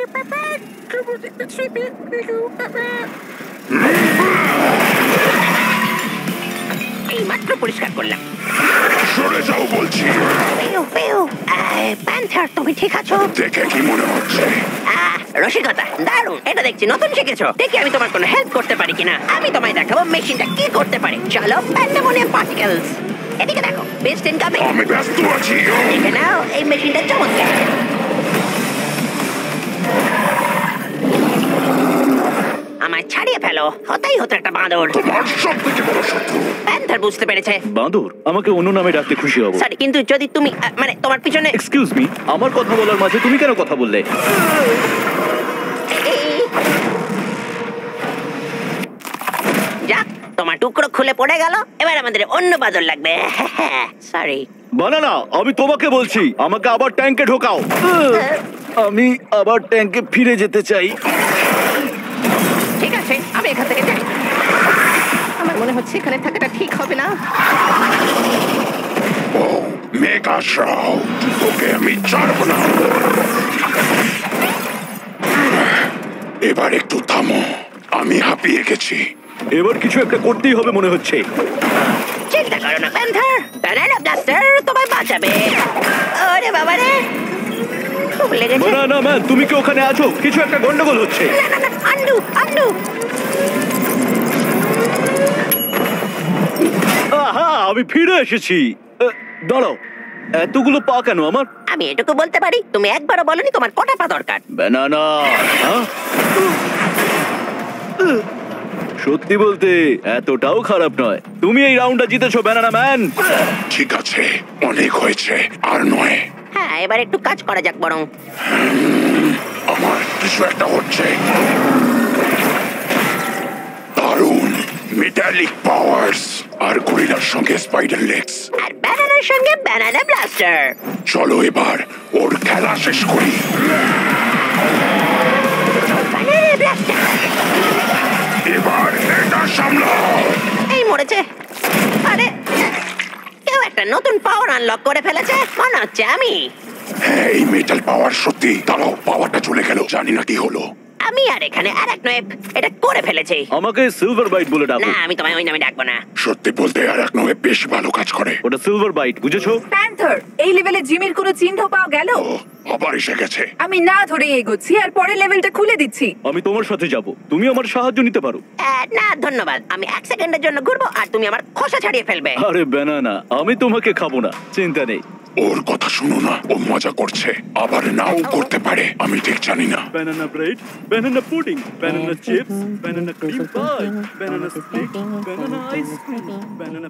এই মাত্র পরিষ্কার করলাম। সরে যাও বলছি। প্যান্থার, তুমি ঠিক আছো? দেখে কি মনে হচ্ছে? রসিকতা দারুণ, এটা দেখছি নতুন শিখেছো। দেখি আমি তোমার কোনো হেল্প করতে পারি কিনা। আমি তোমায় দেখাবো মেশিনটা কি করতে পারে। চলো, প্যান্ডেমোনিয়াম পার্টিকেলস, এদিকে দেখো। Best incoming. আমি ব্যস্ত আছি। দেখে নাও, এই মেশিনটা চমৎকার। আমায় ছাড়িয়ে ফেলো, হতেই হতো একটা বাঁদর। তোমার সবথেকে বড় শত্রু প্যান্থার বুঝতে পেরেছে। বাঁদর, আমাকে অন্য নামে ডাকতে খুশি হব। সরি, কিন্তু যদি তুমি মানে তোমার পিছনে। এক্সকিউজ মি, আমার কথা বলার মাঝে তুমি কেন কথা বললে? যাক, তোমার টুকরো খুলে পড়ে গেল। এবার আমাদের অন্য বাদর লাগবে। সরি। বানানা, আমি তোমাকে বলছি, আমাকে আবার ট্যাঙ্কে ঢোকাও। আমি আবার ট্যাঙ্কে ফিরে যেতে চাই। ঠিক আছে, আমি এখান থেকে যাই। আমার মনে হচ্ছে এখানে থাকাটা ঠিক হবে না। ও মেঘা শ্রাও, তোকে আমি ছাড়ব না। এবার একটু থামো, আমি হাঁপিয়ে গেছি। এবার কিছু একটা করতেই হবে মনে হচ্ছে। চিন্তা করো না প্যান্থার, ব্যানানা ব্লাস্টার তোমায় বাঁচাবে। ওরে বাবা রে, খুব লেগেছে। বানানা ম্যান, তুমি কি ওখানে আছো? কিছু একটা গন্ডগোল হচ্ছে। না না না, আন্ডু আন্ডু। আহা, আমি ফিরে এসেছি। দাঁড়াও, এতগুলো পা কেন আমার? আমি এটুকু বলতে পারি, তুমি একবারও বলনি তোমার কটা পা দরকার। বানানা, সত্যি বলতে এতটাও খারাপ নয়। তুমি এই রাউন্ডটা জিতেছো বানানা ম্যান। ঠিক আছে, অনেক হয়েছে, আর নয়। হ্যাঁ, এবার একটু কাজ করা যাক বরং। আমার কিছু একটা হচ্ছে। দারুণ মেটালিক পাওয়ার্স, আর গরিলার সঙ্গে স্পাইডার লেগস, আর ব্যানানার সঙ্গে ব্যানানা ব্লাস্টার। চলো এবার ওর খেলা শেষ করি। Banana blaster. এবার এটা সামলাও। এই মরেছে। আরে, কেউ একটা নতুন পাওয়ার আনলক করে ফেলেছে। মনে হচ্ছে আমি। হ্যাঁ, এই মেটাল পাওয়ার সত্যি। দাঁড়াও, পাওয়ারটা চলে গেল, জানি না কি হলো। আমি আর এখানে আরাকনয়েড এটা করে ফেলেছি। আমাকে সিলভার বাইট বলে ডাকো। না, আমি তোমায় ওই নামে ডাকবো না। সত্যি বলতে আরাকনয়েড বেশ ভালো কাজ করে। ওটা সিলভার বাইট, বুঝেছো? প্যান্থার, এই লেভেলে জিমির কোনো চিহ্ন পাওয়া গেল? ও, আবার এসে গেছে। আমি না ধরে এগোচ্ছি আর পরের লেভেলটা খুলে দিচ্ছি। আমি তোমার সাথে যাব, তুমি আমার সাহায্য নিতে পারো। না ধন্যবাদ, আমি 1 সেকেন্ডের জন্য ঘুরবো আর তুমি আমার খোসা ছাড়িয়ে ফেলবে। আরে বানানা, আমি তোমাকে খাবো না, চিন্তা নেই। ওর কথা শুনো না, ও মজা করছে, আবার নাও করতে পারে, আমি ঠিক জানি না। বানানা ব্রেড, বানানা পুডিং, বানানা চিপস, বানানা ক্রিম পাই, বানানা স্টিক, বানানা আইসক্রিম, বানানা